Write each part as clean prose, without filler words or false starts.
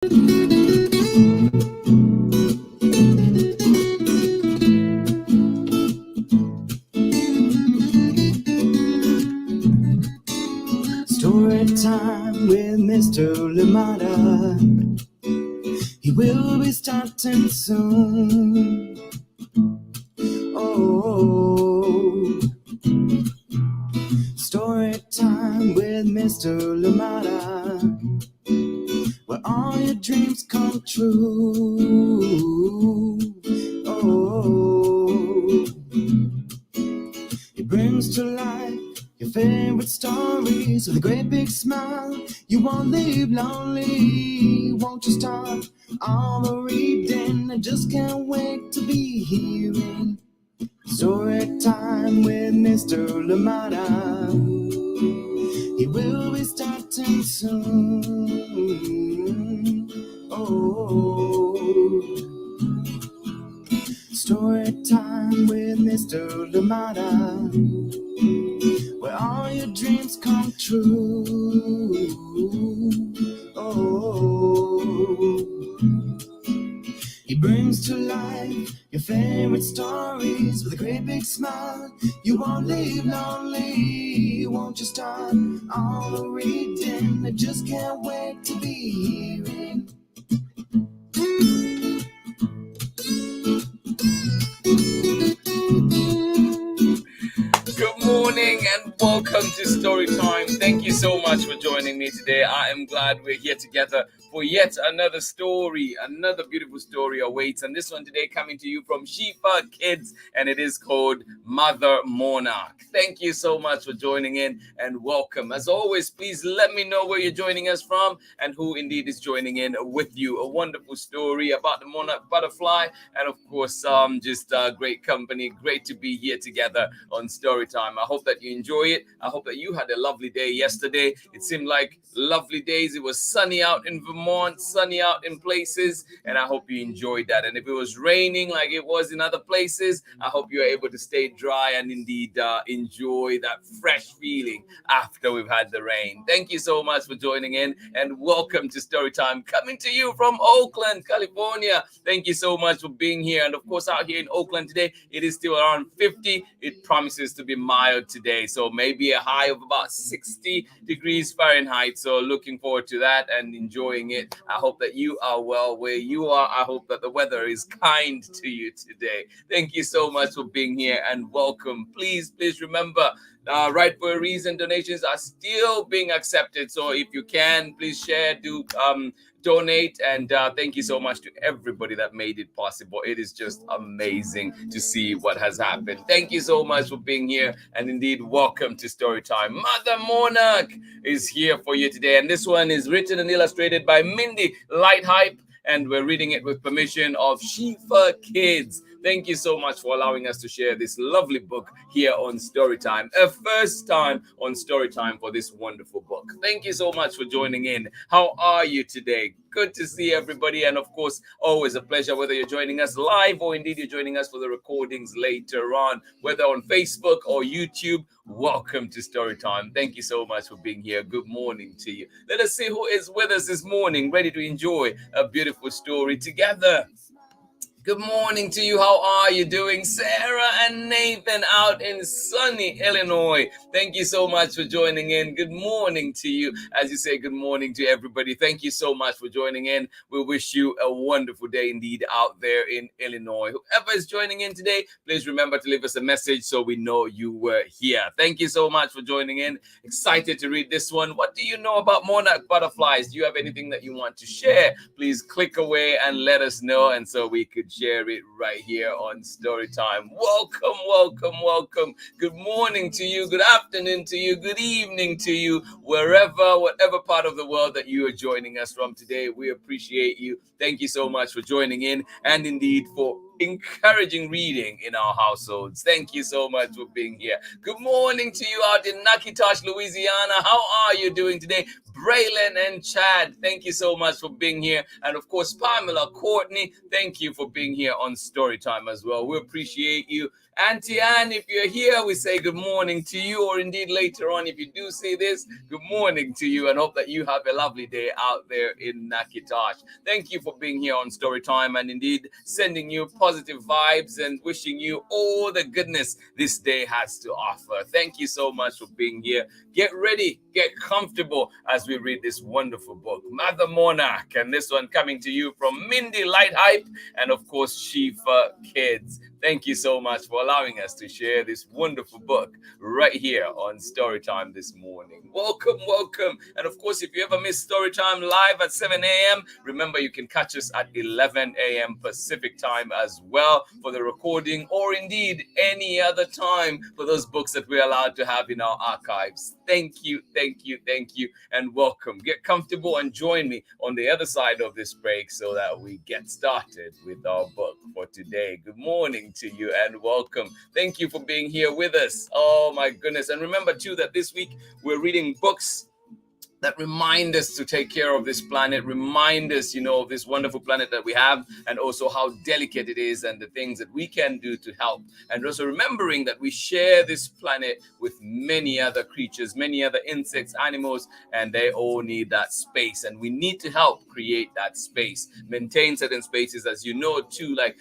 Story time with Mr. Lamada. He will be starting soon. Oh, story time with Mr. Lamada, where all your dreams come true. Oh, he brings to life your favorite stories with a great big smile. You won't leave lonely. Won't you start all the reading? I just can't wait to be hearing story time with Mr. Lamada. He will be starting soon. Oh, story time with Mr. Lamada, where all your dreams come true. Oh, he brings to life your favorite stories with a great big smile. You won't leave lonely. Won't you start all the reading? I just can't wait to be hearing. Good morning and welcome to Storytime. Thank you so much for joining me today. I am glad we're here together for yet another story. Another beautiful story awaits, and this one today coming to you from Shifa Kids, and it is called Mother Monarch. Thank you so much for joining in and welcome. As always, please let me know where you're joining us from and who indeed is joining in with you. A wonderful story about the monarch butterfly, and of course, just great company. Great to be here together on Storytime. I hope that you enjoy it. I hope that you had a lovely day yesterday. It seemed like lovely days. It was sunny out in Vermont, sunny out in places, and I hope you enjoyed that. And if it was raining like it was in other places, I hope you're able to stay dry and indeed enjoy that fresh feeling after we've had the rain. Thank you so much for joining in and welcome to Storytime, coming to you from Oakland, California. Thank you so much for being here. And of course, out here in Oakland today, it is still around 50. It promises to be mild today, so maybe a high of about 60 degrees Fahrenheit. So looking forward to that and enjoying it. I hope that you are well where you are. I hope that the weather is kind to you today. Thank you so much for being here and welcome. Please remember, right for a reason, donations are still being accepted. So if you can, please share, donate, and thank you so much to everybody that made it possible. It is just amazing to see what has happened. Thank you so much for being here, and indeed welcome to Storytime. Mother Monarch is here for you today, and this one is written and illustrated by Mindy, Lighthipe, and we're reading it with permission of Shifa Kids. Thank you so much for allowing us to share this lovely book here on Storytime. A first time on Storytime for this wonderful book. Thank you so much for joining in. How are you today? Good to see everybody. And of course, always a pleasure whether you're joining us live or indeed you're joining us for the recordings later on, whether on Facebook or YouTube. Welcome to Storytime. Thank you so much for being here. Good morning to you. Let us see who is with us this morning, ready to enjoy a beautiful story together. Good morning to you. How are you doing? Sarah and Nathan out in sunny Illinois. Thank you so much for joining in. Good morning to you. As you say, good morning to everybody. Thank you so much for joining in. We wish you a wonderful day indeed out there in Illinois. Whoever is joining in today, please remember to leave us a message so we know you were here. Thank you so much for joining in. Excited to read this one. What do you know about monarch butterflies? Do you have anything that you want to share? Please click away and let us know, and so we could share it right here on Storytime. Welcome. Good morning to you. Good afternoon to you. Good evening to you. Whatever part of the world that you are joining us from today, we appreciate you. Thank you so much for joining in and indeed for encouraging reading in our households. Thank you so much for being here. Good morning to you out in Natchitoches, Louisiana. How are you doing today? Braylon and Chad, thank you so much for being here. And of course, Pamela, Courtney, thank you for being here on Storytime as well. We appreciate you. Auntie Anne, if you're here, we say good morning to you, or indeed later on, if you do see this, good morning to you, and hope that you have a lovely day out there in Nakitosh. Thank you for being here on Storytime, and indeed sending you positive vibes and wishing you all the goodness this day has to offer. Thank you so much for being here. Get ready, get comfortable as we read this wonderful book, Mother Monarch, and this one coming to you from Mindy, Lighthipe, and of course, Shifa Kids. Thank you so much for allowing us to share this wonderful book right here on Storytime this morning. Welcome, welcome. And of course, if you ever miss Storytime live at 7 a.m., remember you can catch us at 11 a.m. Pacific time as well for the recording, or indeed any other time for those books that we're allowed to have in our archives. Thank you, thank you, thank you, and welcome. Get comfortable and join me on the other side of this break so that we get started with our book for today. Good morning to you and welcome. Thank you for being here with us. Oh my goodness. And remember too that this week we're reading books that remind us to take care of this planet, remind us, of this wonderful planet that we have, and also how delicate it is and the things that we can do to help. And also remembering that we share this planet with many other creatures, many other insects, animals, and they all need that space. And we need to help create that space, maintain certain spaces, as you know, too, like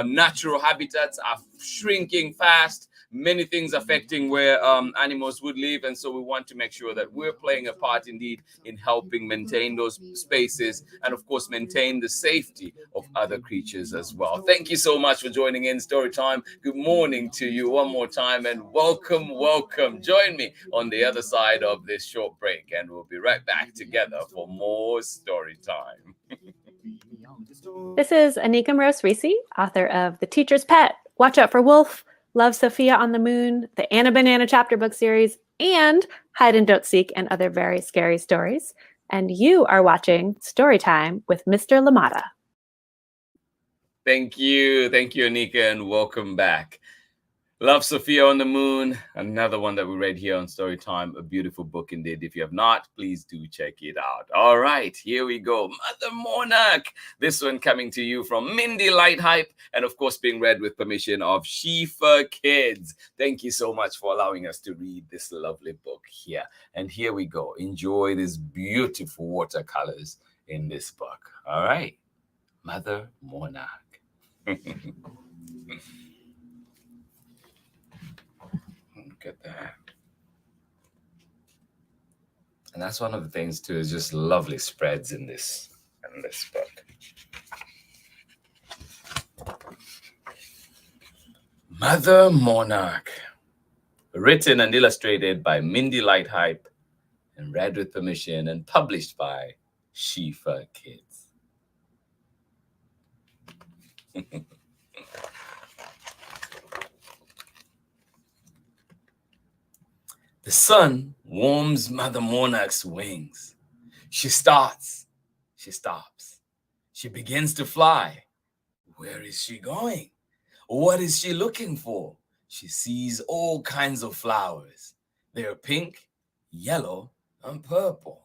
natural habitats are shrinking fast. Many things affecting where animals would live, and so we want to make sure that we're playing a part indeed in helping maintain those spaces and of course maintain the safety of other creatures as well. Thank you so much for joining in Storytime. Good morning to you one more time and welcome, welcome. Join me on the other side of this short break and we'll be right back together for more Storytime. This is Anika Moroz-Reese, author of The Teacher's Pet, Watch Out for Wolf, Love Sophia on the Moon, the Anna Banana chapter book series, and Hide and Don't Seek and other very scary stories. And you are watching Storytime with Mr. Lamata. Thank you, Anika, and welcome back. Love Sophia on the Moon, another one that we read here on Storytime, a beautiful book indeed. If you have not, please do check it out. All right, here we go. Mother Monarch. This one coming to you from Mindy, Lighthipe, and of course being read with permission of Shifa Kids. Thank you so much for allowing us to read this lovely book here. And here we go. Enjoy these beautiful watercolors in this book. All right, Mother Monarch. Look at that. And that's one of the things too, is just lovely spreads in this book. Mother Monarch, written and illustrated by Mindy, Lighthipe, and read with permission and published by Shifa Kids. The sun warms Mother Monarch's wings. She starts. She stops. She begins to fly. Where is she going? What is she looking for? She sees all kinds of flowers. They are pink, yellow, and purple.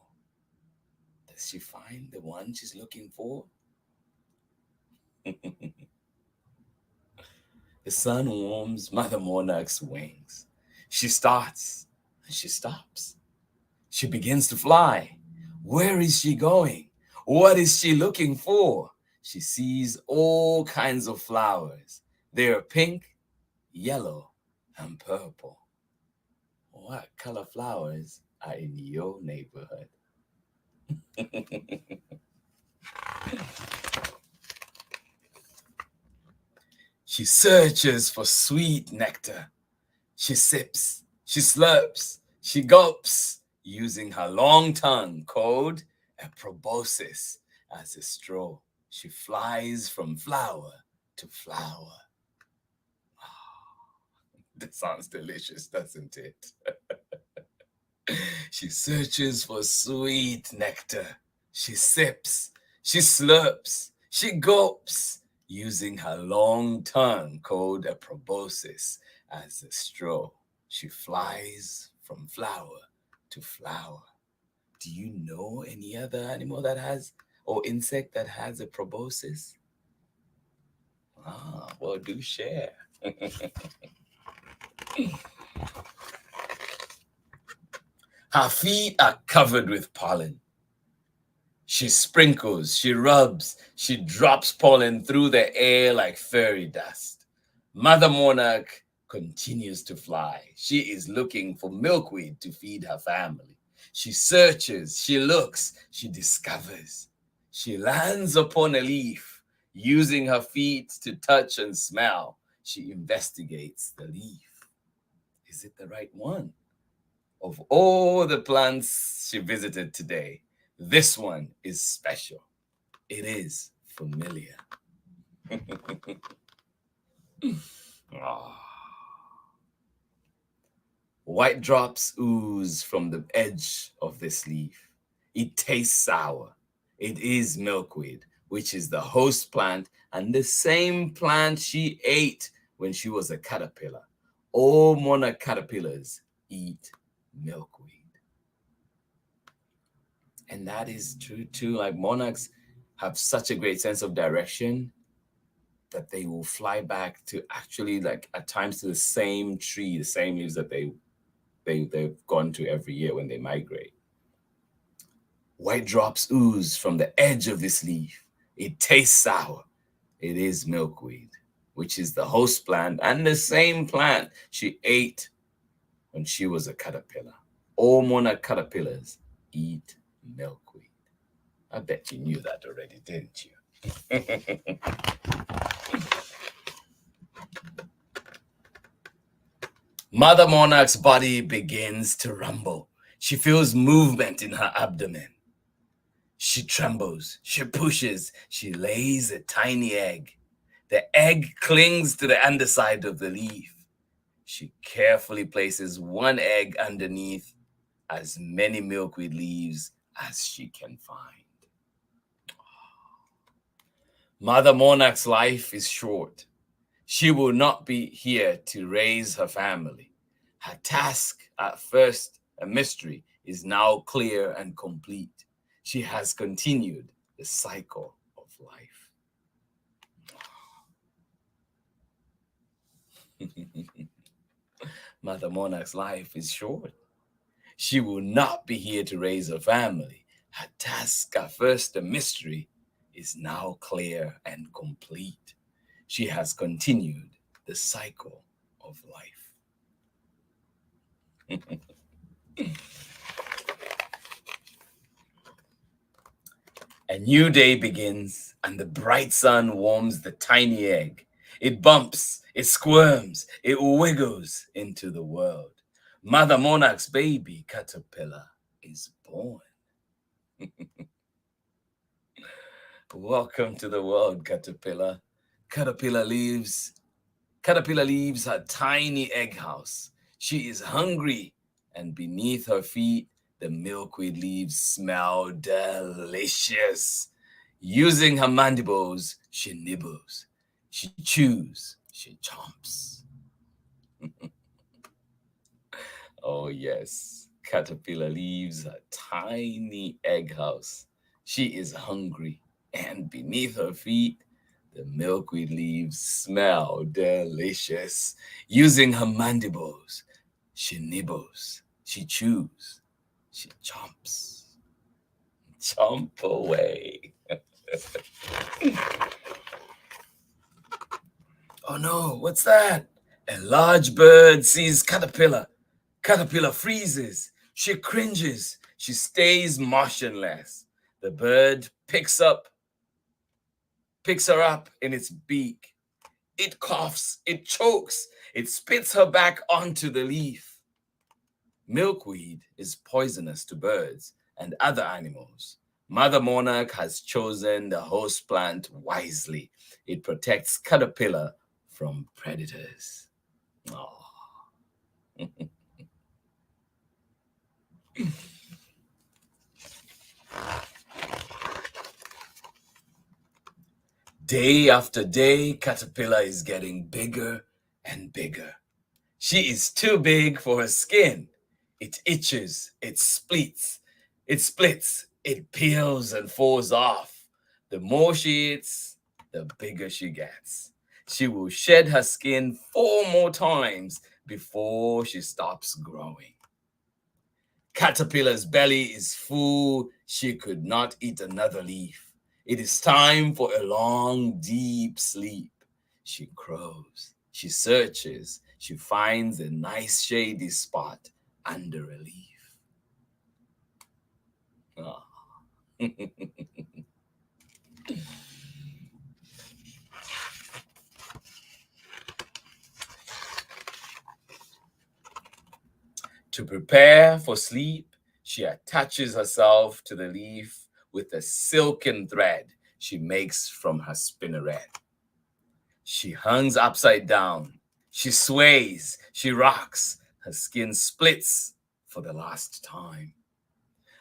Does she find the one she's looking for? The sun warms Mother Monarch's wings. She starts. She stops. She begins to fly. Where is she going? What is she looking for? She sees all kinds of flowers. They are pink, yellow, and purple. What color flowers are in your neighborhood? She searches for sweet nectar. She sips. She slurps, she gulps, using her long tongue called a proboscis as a straw. She flies from flower to flower. Oh, that sounds delicious, doesn't it? She searches for sweet nectar. She sips, she slurps, she gulps, using her long tongue called a proboscis as a straw. She flies from flower to flower. Do you know any other animal that has, or insect that has a proboscis? Well, do share. Her feet are covered with pollen. She sprinkles, she rubs, she drops pollen through the air like fairy dust. Mother Monarch continues to fly. She is looking for milkweed to feed her family. She searches, she looks, she discovers. She lands upon a leaf, using her feet to touch and smell. She investigates the leaf. Is it the right one? Of all the plants she visited today, this one is special. It is familiar. White drops ooze from the edge of this leaf. It tastes sour. It is milkweed, which is the host plant and the same plant she ate when she was a caterpillar. All monarch caterpillars eat milkweed. And that is true too. Like, monarchs have such a great sense of direction that they will fly back to, actually, like, at times to the same tree, the same leaves that they've gone to every year when they migrate. White drops ooze from the edge of this leaf. It tastes sour. It is milkweed, which is the host plant and the same plant she ate when she was a caterpillar. All monarch caterpillars eat milkweed. I bet you knew that already, didn't you? Mother Monarch's body begins to rumble. She feels movement in her abdomen. She trembles, she pushes, she lays a tiny egg. The egg clings to the underside of the leaf. She carefully places one egg underneath as many milkweed leaves as she can find. Mother Monarch's life is short. She will not be here to raise her family. Her task, at first a mystery, is now clear and complete. She has continued the cycle of life. Mother Monarch's life is short. She will not be here to raise her family. Her task, at first a mystery, is now clear and complete. She has continued the cycle of life. A new day begins, and the bright sun warms the tiny egg. It bumps, it squirms, it wiggles into the world. Mother Monarch's baby caterpillar is born. Welcome to the world, caterpillar. Caterpillar leaves her tiny egg house. She is hungry, and beneath her feet, the milkweed leaves smell delicious. Using her mandibles, she nibbles, she chews, she chomps. Oh yes, caterpillar leaves her tiny egg house. She is hungry, and beneath her feet, the milkweed leaves smell delicious. Using her mandibles, she nibbles, she chews, she chomps. Chomp away. Oh no, what's that? A large bird sees caterpillar. Caterpillar freezes. She cringes. She stays motionless. The bird picks her up in its beak. It coughs, it chokes, it spits her back onto the leaf. Milkweed is poisonous to birds and other animals. Mother Monarch has chosen the host plant wisely. It protects caterpillar from predators. Oh. Day after day, caterpillar is getting bigger and bigger. She is too big for her skin. It itches, it splits, it peels and falls off. The more she eats, the bigger she gets. She will shed her skin 4 more times before she stops growing. Caterpillar's belly is full. She could not eat another leaf. It is time for a long, deep sleep. She crows. She searches. She finds a nice shady spot under a leaf. Ah. To prepare for sleep, she attaches herself to the leaf with a silken thread she makes from her spinneret. She hangs upside down. She sways. She rocks. Her skin splits for the last time.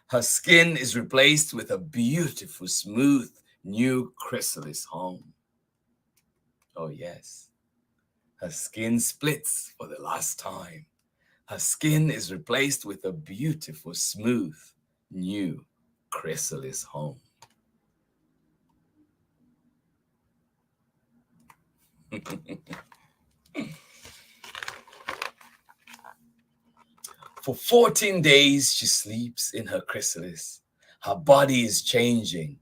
Her skin is replaced with a beautiful, smooth, new chrysalis home. Oh, yes. Her skin splits for the last time. Her skin is replaced with a beautiful, smooth, new chrysalis home. For 14 days, she sleeps in her chrysalis. Her body is changing.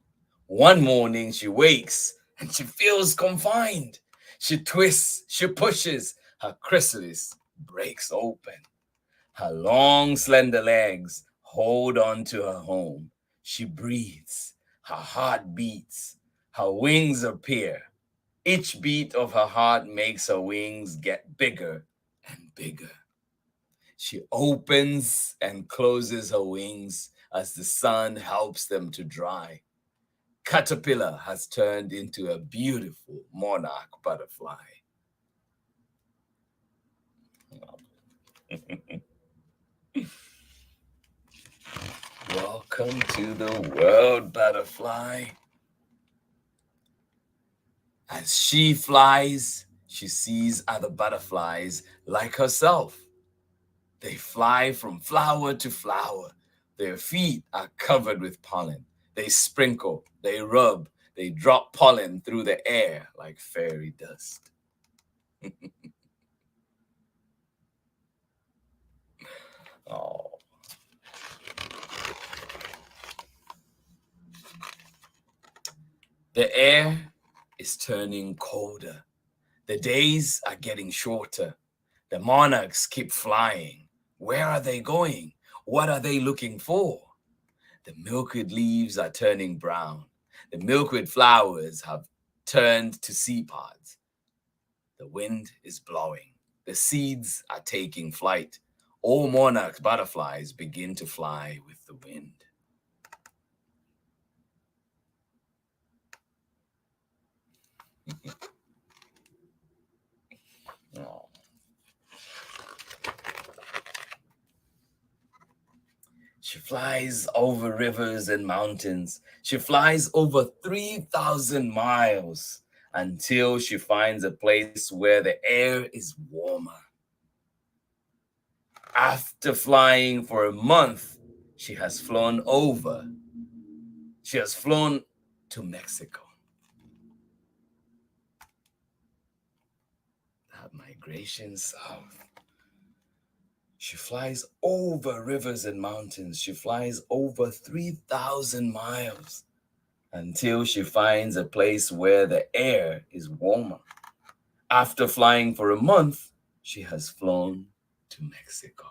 One morning, she wakes and she feels confined. She twists, she pushes. Her chrysalis breaks open. Her long, slender legs hold on to her home. She breathes. Her heart beats. Her wings appear. Each beat of her heart makes her wings get bigger and bigger. She opens and closes her wings as the sun helps them to dry. Caterpillar has turned into a beautiful monarch butterfly. Welcome to the world, butterfly. As she flies, she sees other butterflies like herself. They fly from flower to flower. Their feet are covered with pollen. They sprinkle, they rub, they drop pollen through the air like fairy dust. Oh. The air is turning colder. The days are getting shorter. The monarchs keep flying. Where are they going? What are they looking for? The milkweed leaves are turning brown. The milkweed flowers have turned to seed pods. The wind is blowing. The seeds are taking flight. All monarch butterflies begin to fly with the wind. Oh. She flies over rivers and mountains. She flies over 3,000 miles until she finds a place where the air is warmer. After flying for a month, she has flown to Mexico. That migration south. She flies over rivers and mountains. She flies over 3,000 miles until she finds a place where the air is warmer. After flying for a month, she has flown to Mexico.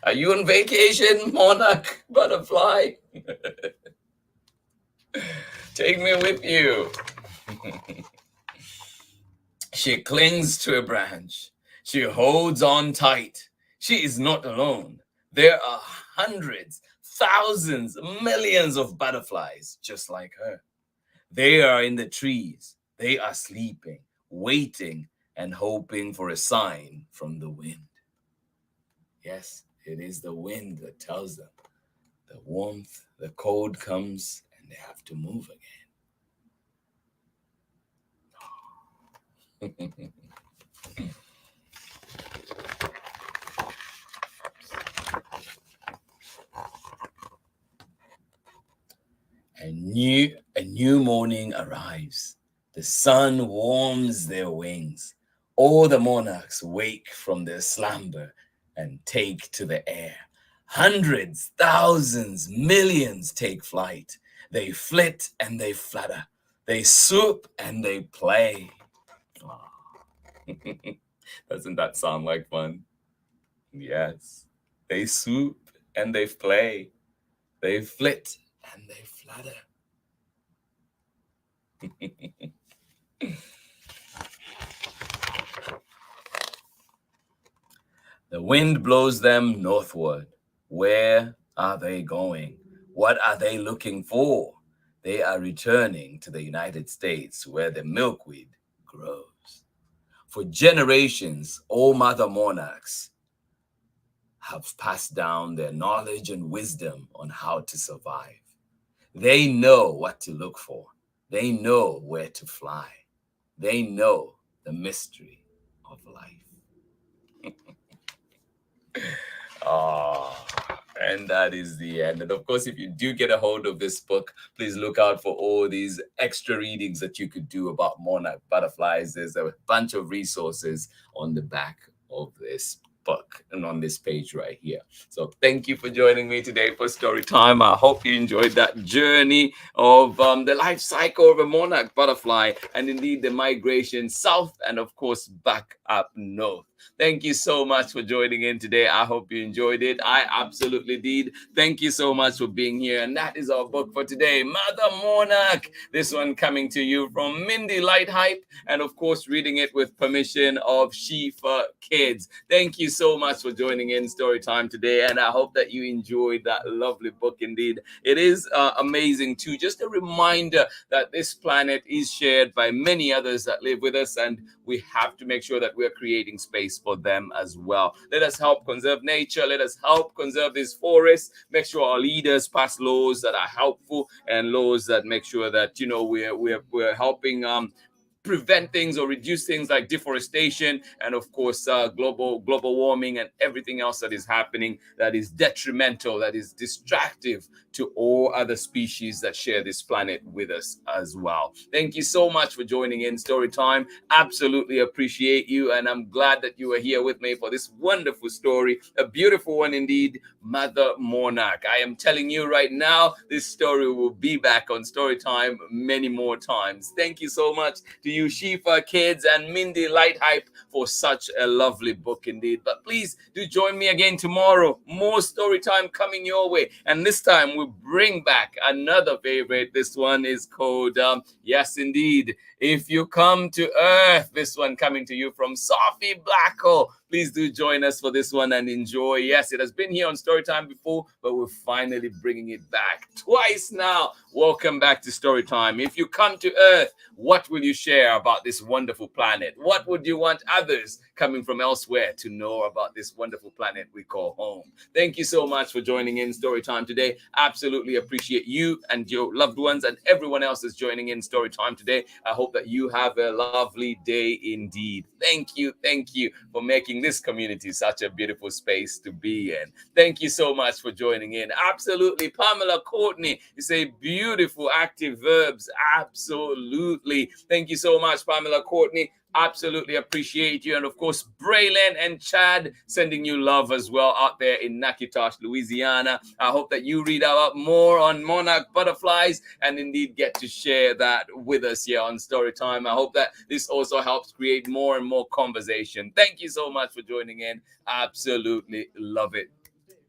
Are you on vacation, monarch butterfly? Take me with you. She clings to a branch. She holds on tight. She is not alone. There are hundreds, thousands, millions of butterflies just like her. They are in the trees. They are sleeping, waiting, and hoping for a sign from the wind. Yes, it is the wind that tells them the warmth, the cold comes, and they have to move again. A new morning arrives. The sun warms their wings. All the monarchs wake from their slumber and take to the air. Hundreds, thousands, millions take flight. They flit and they flutter. They swoop and they play. Oh. Doesn't that sound like fun? Yes. They swoop and they play. They flit and they flutter. The wind blows them northward. Where are they going? What are they looking for? They are returning to the United States where the milkweed grows. For generations, all mother monarchs have passed down their knowledge and wisdom on how to survive. They know what to look for. They know where to fly. They know the mystery of life. And that is the end. And of course, if you do get a hold of this book, please look out for all these extra readings that you could do about monarch butterflies. There's a bunch of resources on the back of this book and on this page right here. So thank you for joining me today for story time. I hope you enjoyed that journey of the life cycle of a monarch butterfly and indeed the migration south and of course back up north. Thank you so much for joining in today. I hope you enjoyed it. I absolutely did. Thank you so much for being here. And that is our book for today, Mother Monarch. This one coming to you from Mindy Lighthipe, and of course reading it with permission of Shifa Kids. Thank you so much for joining in story time today, and I hope that you enjoyed that lovely book indeed. It is amazing too. Just a reminder that this planet is shared by many others that live with us, and we have to make sure that we're creating space for them as well. Let us help conserve nature. Let us help conserve these forests. Make sure our leaders pass laws that are helpful and laws that make sure that, you know, we're helping prevent things or reduce things like deforestation and of course global warming and everything else that is happening that is detrimental, that is distractive to all other species that share this planet with us as well. Thank you so much for joining in story time. Absolutely appreciate you, and I'm glad that you are here with me for this wonderful story, a beautiful one indeed, Mother Monarch. I am telling you right now, this story will be back on story time many more times. Thank you so much to you, Shifa Kids and Mindy Lighthipe, for such a lovely book indeed. But please do join me again tomorrow. More story time coming your way, and this time we'll bring back another favorite. This one is called yes indeed, If You Come to Earth. This one coming to you from Sophie Blacko. Please do join us for this one and enjoy. Yes, it has been here on Storytime before, but we're finally bringing it back twice now. Welcome back to Storytime. If you come to Earth, what will you share about this wonderful planet? What would you want others coming from elsewhere to know about this wonderful planet we call home? Thank you so much for joining in Storytime today. Absolutely appreciate you and your loved ones and everyone else that's joining in Storytime today. I hope that you have a lovely day indeed. Thank you for making this community such a beautiful space to be in. Thank you so much for joining in. Absolutely. Pamela Courtney, you say beautiful active verbs. Absolutely. Thank you so much, Pamela Courtney. Absolutely appreciate you. And of course, Braylon and Chad sending you love as well out there in Natchitoches, Louisiana. I hope that you read about more on monarch butterflies and indeed get to share that with us here on Storytime. I hope that this also helps create more and more conversation. Thank you so much for joining in. Absolutely love it.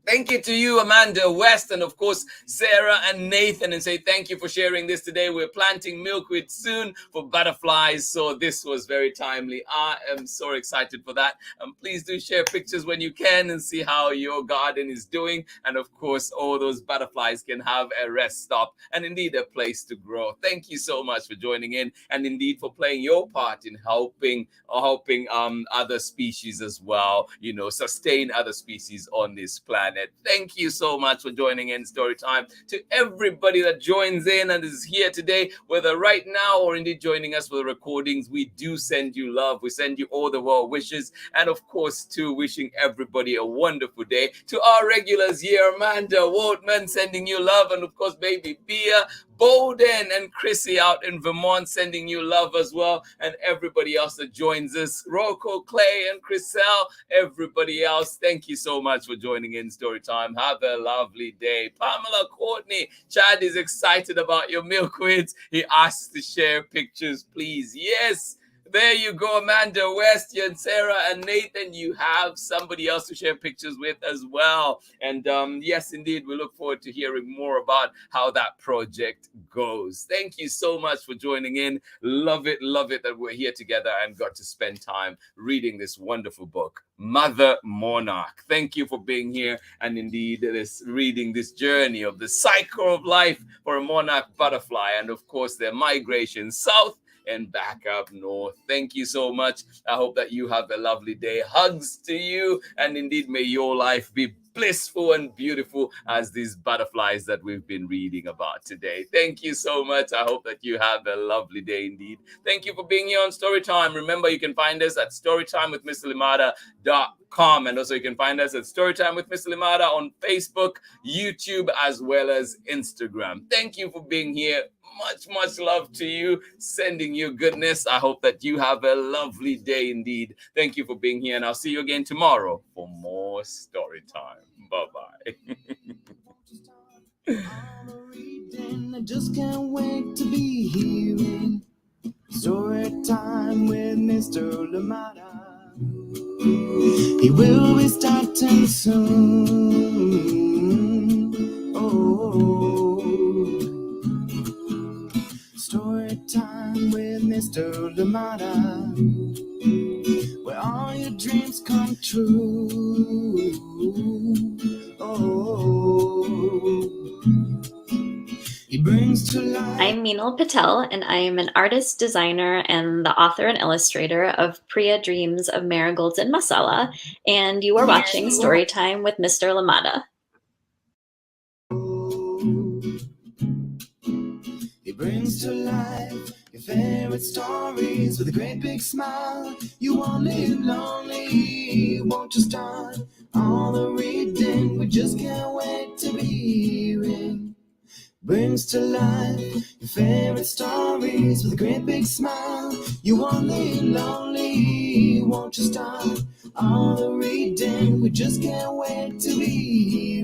Thank you to you, Amanda West, and of course, Sarah and Nathan, and say thank you for sharing this today. We're planting milkweed soon for butterflies, so this was very timely. I am so excited for that. And please do share pictures when you can and see how your garden is doing. And of course, all those butterflies can have a rest stop and indeed a place to grow. Thank you so much for joining in and indeed for playing your part in helping other species as well, you know, sustain other species on this planet. Thank you so much for joining in Storytime. To everybody that joins in and is here today, whether right now or indeed joining us for the recordings, we do send you love. We send you all the well wishes. And of course, too, wishing everybody a wonderful day. To our regulars here, Amanda Waltman, sending you love. And of course, baby Bia, Bowden and Chrissy out in Vermont sending you love as well. And everybody else that joins us, Rocco, Clay, and Chriselle, everybody else, thank you so much for joining in Storytime. Have a lovely day. Pamela, Courtney, Chad is excited about your milkweeds. He asks to share pictures, please. Yes. There you go, Amanda, West, and Sarah, and Nathan. You have somebody else to share pictures with as well. And yes, indeed, we look forward to hearing more about how that project goes. Thank you so much for joining in. Love it that we're here together and got to spend time reading this wonderful book, Mother Monarch. Thank you for being here and indeed reading this journey of the cycle of life for a monarch butterfly and, of course, their migration south and back up north. Thank you so much. I hope that you have a lovely day. Hugs to you, and indeed may your life be blissful and beautiful as these butterflies that we've been reading about today. Thank you so much. I hope that you have a lovely day indeed. Thank you for being here on Storytime. Remember, you can find us at storytimewithmrlimada.com, and also you can find us at Storytime with Mr. Limada on Facebook, YouTube, as well as Instagram. Thank you for being here. Much love to you, sending you goodness. I hope that you have a lovely day indeed. Thank you for being here, and I'll see you again tomorrow for more story time. Bye-bye. I just can't wait to be hearing story time with Mr. Lamada. He will be starting soon. Oh. Story time with Mr. Lamada, where all your dreams come true. Oh, he brings to life. I'm Meenal Patel, and I am an artist, designer, and the author and illustrator of Priya Dreams of Marigolds and Masala, and you are watching Storytime with Mr. Lamada. He brings to life your favorite stories with a great big smile. You won't live lonely, won't you start all the reading? We just can't wait to be hearing. Brings to life your favorite stories with a great big smile. You won't live lonely, won't you start all the reading? We just can't wait to be